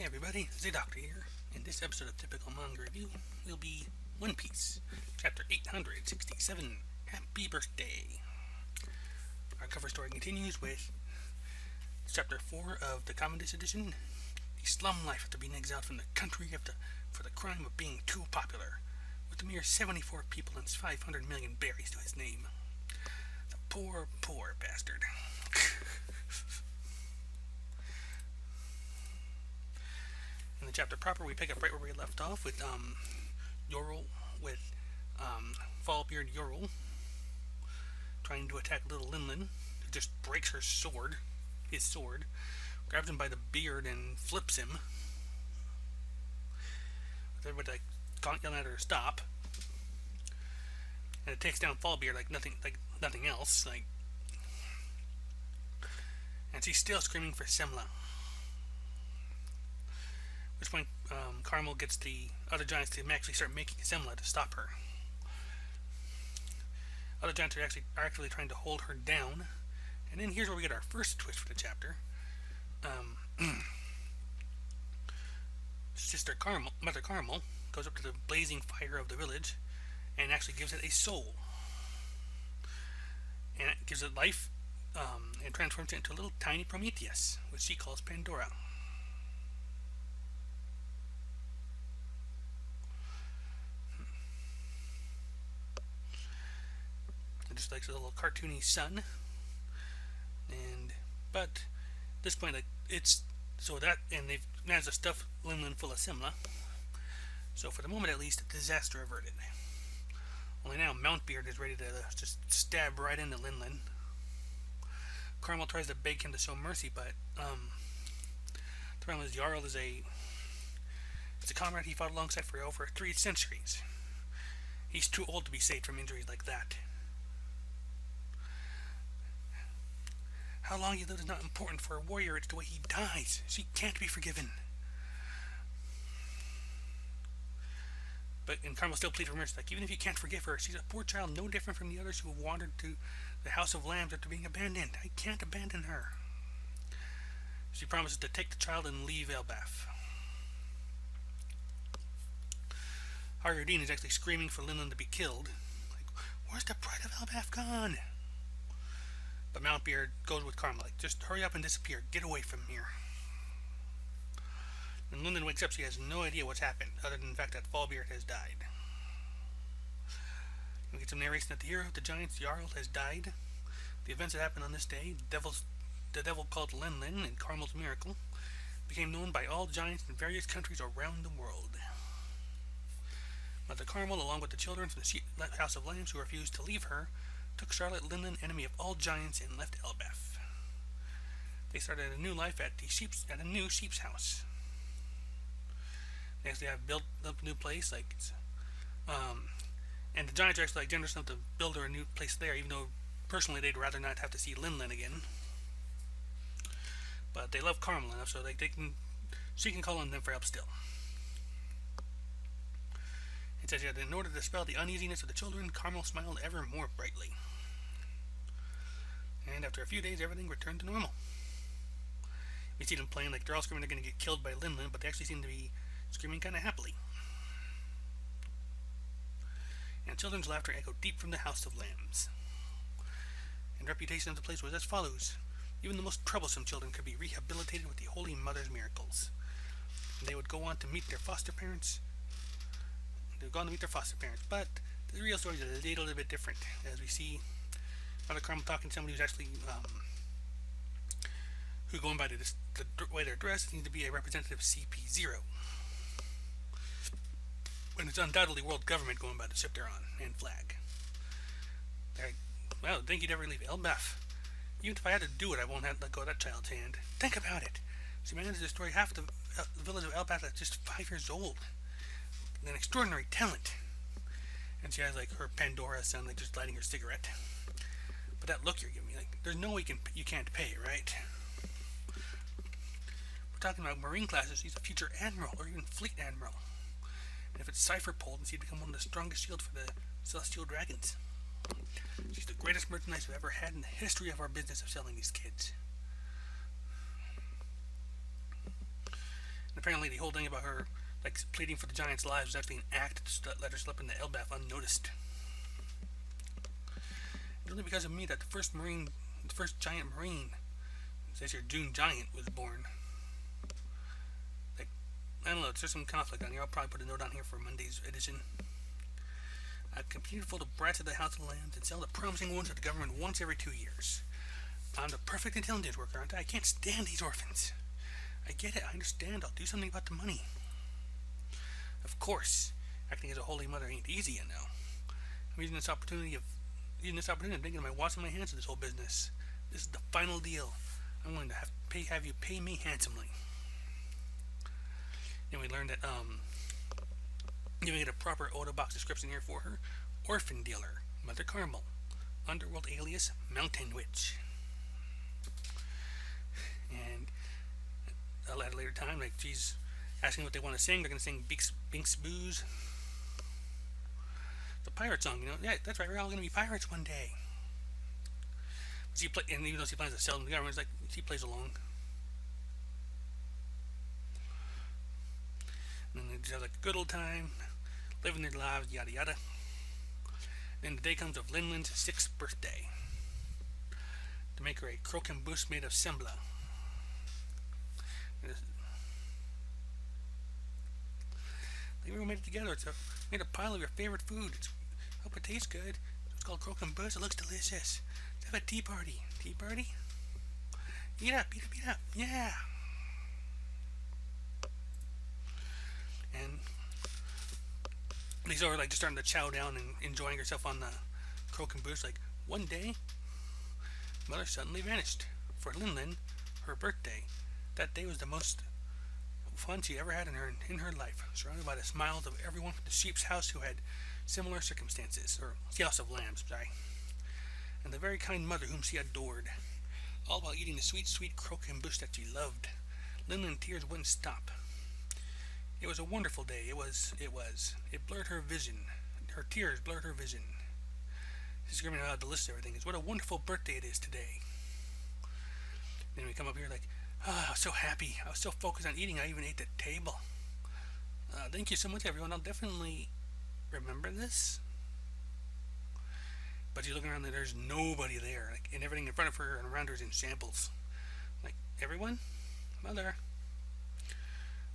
Hey everybody, Zeidoktor here. In this episode of Typical Manga Review, will be One Piece, Chapter 867, Happy Birthday. Our cover story continues with Chapter 4 of the Common Disc Edition, The Slum Life After Being Exiled from the Country for the Crime of Being Too Popular, with a mere 74 people and 500 million berries to his name. The poor, poor bastard. In the chapter proper, we pick up right where we left off with Yorl, with Fallbeard Yorl trying to attack little Linlin, who just breaks his sword, grabs him by the beard and flips him. With everybody yelling at her to stop, and it takes down Fallbeard like nothing else, and she's still screaming for Semla. At which point, Carmel gets the other giants to actually start making Semla to stop her. Other giants are actually trying to hold her down. And then here's where we get our first twist for the chapter. Mother Carmel, goes up to the blazing fire of the village and actually gives it a soul. And it gives it life and transforms it into a little tiny Prometheus, which she calls Pandora. Just like a little cartoony sun, but at this point, it's so that, and they've managed to stuff Linlin full of Semla. So for the moment, at least, disaster averted. Only now, Mountbeard is ready to just stab right into Linlin. Carmel tries to beg him to show mercy, but the problem is Jarl is a comrade he fought alongside for over 3 centuries. He's too old to be saved from injuries like that. How long he lives is not important for a warrior, it's the way he dies. She can't be forgiven. And Carmel still pleads for mercy, even if you can't forgive her, she's a poor child, no different from the others who wandered to the House of Lambs after being abandoned. I can't abandon her. She promises to take the child and leave Elbaf. Harudin is actually screaming for Linlin to be killed. Where's the pride of Elbaf gone? But Mountbeard goes with Carmel, just hurry up and disappear. Get away from here. When Linlin wakes up, she has no idea what's happened, other than the fact that Fallbeard has died. We get some narration that the hero of the giants, Jarl, has died. The events that happened on this day, the devil called Linlin and Carmel's miracle, became known by all giants in various countries around the world. Mother Carmel, along with the children from the House of Lambs who refused to leave her, took Charlotte Linlin, enemy of all giants, and left Elbaf. They started a new life at a new sheep's house. They actually have built up a new place, and the giants are actually generous enough to build her a new place there, even though personally they'd rather not have to see Linlin again. But they love Carmel enough, so she can call on them for help still. It says that in order to dispel the uneasiness of the children, Carmel smiled ever more brightly. And after a few days, everything returned to normal. We see them playing they're all screaming they're going to get killed by Linlin, but they actually seem to be screaming kind of happily. And children's laughter echoed deep from the House of Lambs. And the reputation of the place was as follows. Even the most troublesome children could be rehabilitated with the Holy Mother's miracles. And they would go on to meet their foster parents. But the real story is a little bit different, as we see Mother Carmel talking to somebody who's actually who, going by the way they're dressed, needs to be a representative of CP0. When it's undoubtedly world government going by the ship they're on and flag. Well, I think you'd ever leave Elbaf. Even if I had to do it, I won't have to let go of that child's hand. Think about it. She managed to destroy half of the village of Elbaf at just 5 years old. An extraordinary talent. And she has her Pandora son, just lighting her cigarette. But that look you're giving me, there's no way you can't pay, right? We're talking about Marine classes. She's a future admiral, or even fleet admiral. And if it's cipher pulled, she'd become one of the strongest shields for the celestial dragons. She's the greatest merchandise we've ever had in the history of our business of selling these kids. apparently the whole thing about her like pleading for the giants' lives was actually an act to let her slip in the Elbaf unnoticed. It's only because of me that the first giant marine, says your Dune giant, was born. Like, I don't know, there's some conflict on here. I'll probably put a note on here for Monday's edition. I've competed for the brats of the House of Lands and sell the promising ones to the government once every 2 years. I'm the perfect intelligence worker, aren't I? I can't stand these orphans. I get it, I understand. I'll do something about the money. Of course, acting as a holy mother ain't easy, you know. I'm using this opportunity of thinking my washing my hands of this whole business. This is the final deal. I'm going to have you pay me handsomely. Then we learned that giving it a proper auto box description here for her: orphan dealer, Mother Carmel, underworld alias Mountain Witch. And at a later time, like she's asking what they want to sing. They're going to sing Binks Booze. The pirate song, you know. Yeah, that's right. We're all going to be pirates one day. And even though she plans to sell them to the government, it's like she plays along. And then they just have like a good old time, living their lives, yada yada. Then the day comes of Linlin's 6th birthday. To make her a croquembouche made of sembla. We made it together. Made a pile of your favorite food. Hope it tastes good. It's called croquembouche. It looks delicious. Let's have a tea party. Tea party? Eat up, eat up, eat up. Yeah. And Lisa's like just starting to chow down and enjoying herself on the croquembouche. Like one day, Mother suddenly vanished. For Linlin, her birthday, that day was the most fun she ever had in her life, surrounded by the smiles of everyone from the sheep's house who had similar circumstances, or the house of lambs, sorry, and the very kind mother whom she adored, all while eating the sweet, sweet croquembouche that she loved. Linlin's tears wouldn't stop. It was a wonderful day. It blurred her vision. Her tears blurred her vision. She's screaming out the list of everything. It's what a wonderful birthday it is today. Then we come up here like, I was so happy. I was so focused on eating, I even ate the table. Thank you so much, everyone. I'll definitely remember this. But she's looking around and there's nobody there. Like, and everything in front of her and around her is in shambles. Like, everyone? Mother.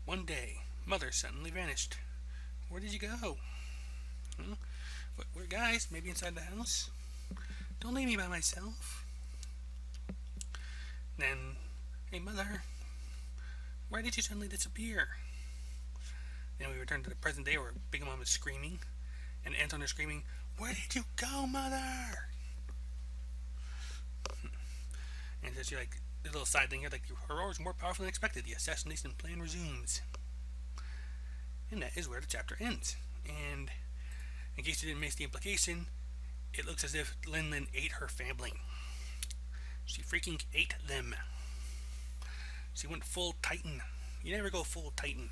One day, Mother suddenly vanished. Where did you go? Huh? Where, guys? Maybe inside the house? Don't leave me by myself. Then, hey, Mother, why did you suddenly disappear? Then we return to the present day where Big Mom is screaming, and Anton is screaming, where did you go, Mother? And so she like, this little side thing here, like, her order is more powerful than expected. The assassination plan resumes. And that is where the chapter ends. And in case you didn't miss the implication, it looks as if Linlin ate her family. She freaking ate them. She went full Titan. You never go full Titan.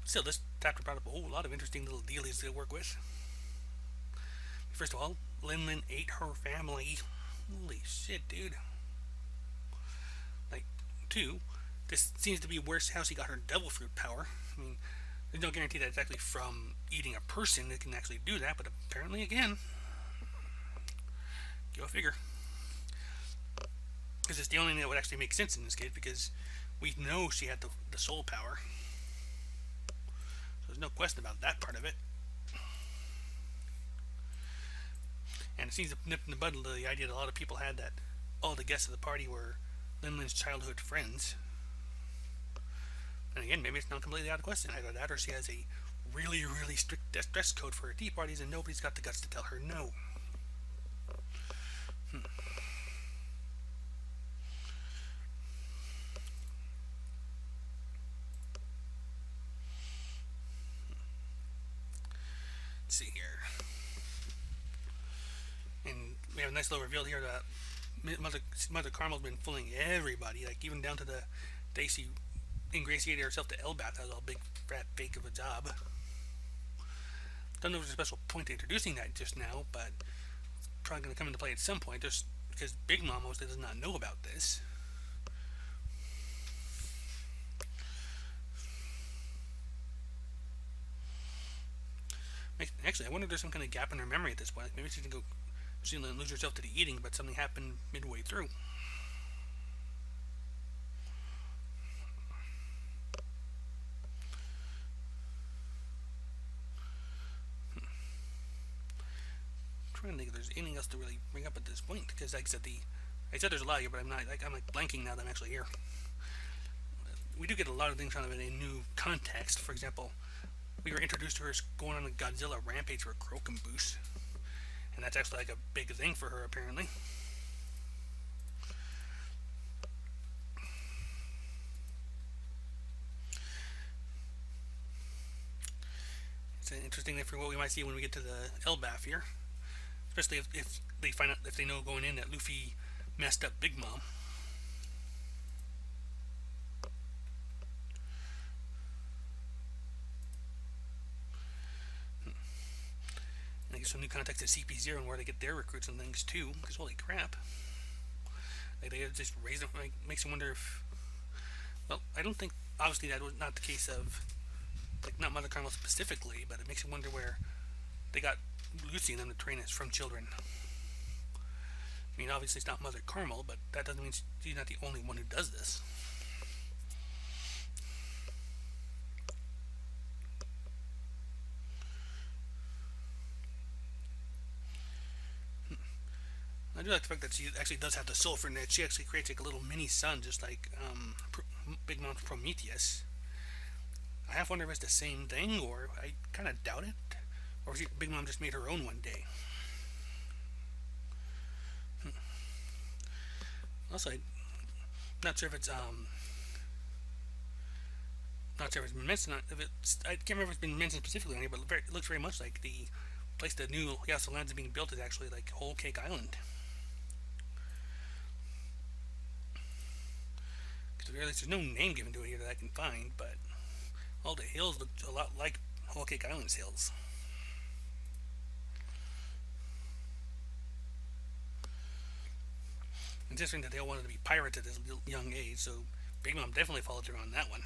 Still, this chapter brought up a whole lot of interesting little dealies to work with. First of all, Linlin ate her family. Holy shit, dude. Like, 2, this seems to be worse how she got her devil fruit power. I mean, there's no guarantee that it's actually from eating a person that can actually do that, but apparently, again, go figure. Because it's the only thing that would actually make sense in this case, because we know she had the soul power. So there's no question about that part of it. And it seems to nip in the bud the idea that a lot of people had that all the guests of the party were Linlin's childhood friends. And again, maybe it's not completely out of question. Either that or she has a really, really strict dress code for her tea parties and nobody's got the guts to tell her no. Let's see here. And we have a nice little reveal here that Mother Carmel's been fooling everybody, like even down to the day she ingratiated herself to Elbath. That was all big fat fake of a job. Don't know if there's a special point to introducing that just now, but it's probably going to come into play at some point, just because Big Mom mostly does not know about this. Actually, I wonder if there's some kind of gap in her memory at this point. Maybe she didn't lose herself to the eating, but something happened midway through. I'm trying to think if there's anything else to really bring up at this point, because like I said there's a lot here, but I'm like blanking now that I'm actually here. We do get a lot of things kind of in a new context. For example, we were introduced to her going on a Godzilla rampage for a Kroken boost, and that's actually like a big thing for her apparently. It's an interesting thing for what we might see when we get to the Elbaf here, especially if they find out, if they know going in that Luffy messed up Big Mom. And I get some new context at CP0 and where they get their recruits and things too, because holy crap. Like they just raise them, like, makes you wonder if, well, I don't think, obviously that was not the case of, like, not Mother Carmel specifically, but it makes you wonder where they got Lucy and them to train us from children. I mean, obviously it's not Mother Carmel, but that doesn't mean she's not the only one who does this. I do like the fact that she actually does have the sulfur in it. She actually creates like a little mini sun, just like Big Mom's Prometheus. I half wonder if it's the same thing, or I kind of doubt it. Or if Big Mom just made her own one day. Also, I'm not sure if it's not sure if it's been mentioned. I can't remember if it's been mentioned specifically on here, but it looks very much like the place the new Yasuo Land is being built is actually like Whole Cake Island. There's no name given to it here that I can find, but all the hills look a lot like Whole Cake Island's hills. It's interesting that they all wanted to be pirates at this young age, so Big Mom definitely followed through on that one.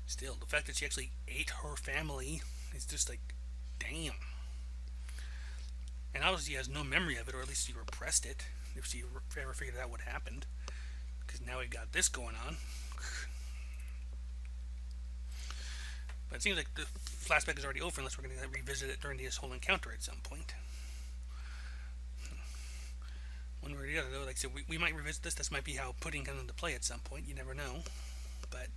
Still, the fact that she actually ate her family is just like, damn. And obviously she has no memory of it, or at least she repressed it, if she ever figured out what happened. Because now we've got this going on. But it seems like the flashback is already over unless we're going to revisit it during this whole encounter at some point. One way or the other, though, like I said, we might revisit this. This might be how Pudding comes into play at some point. You never know. But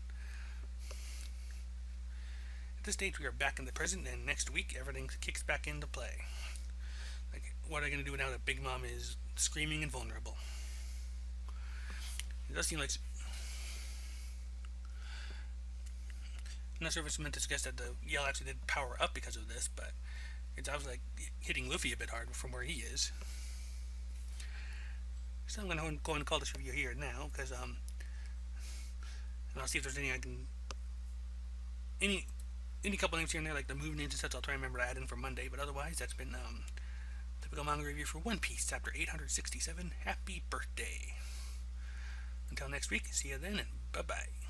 at this stage, we are back in the present, and next week, everything kicks back into play. Like, what are they going to do now that Big Mom is screaming and vulnerable? It does seem like... I'm not sure if it's meant to suggest that the yell actually did power up because of this, but it's obviously like hitting Luffy a bit hard from where he is. So I'm going to go and call this review here now, because and I'll see if there's any I can... Any couple names here and there, like the move names and such, I'll try and remember to add in for Monday, but otherwise, that's been typical manga review for One Piece, chapter 867. Happy birthday. Until next week, see you then, and bye-bye.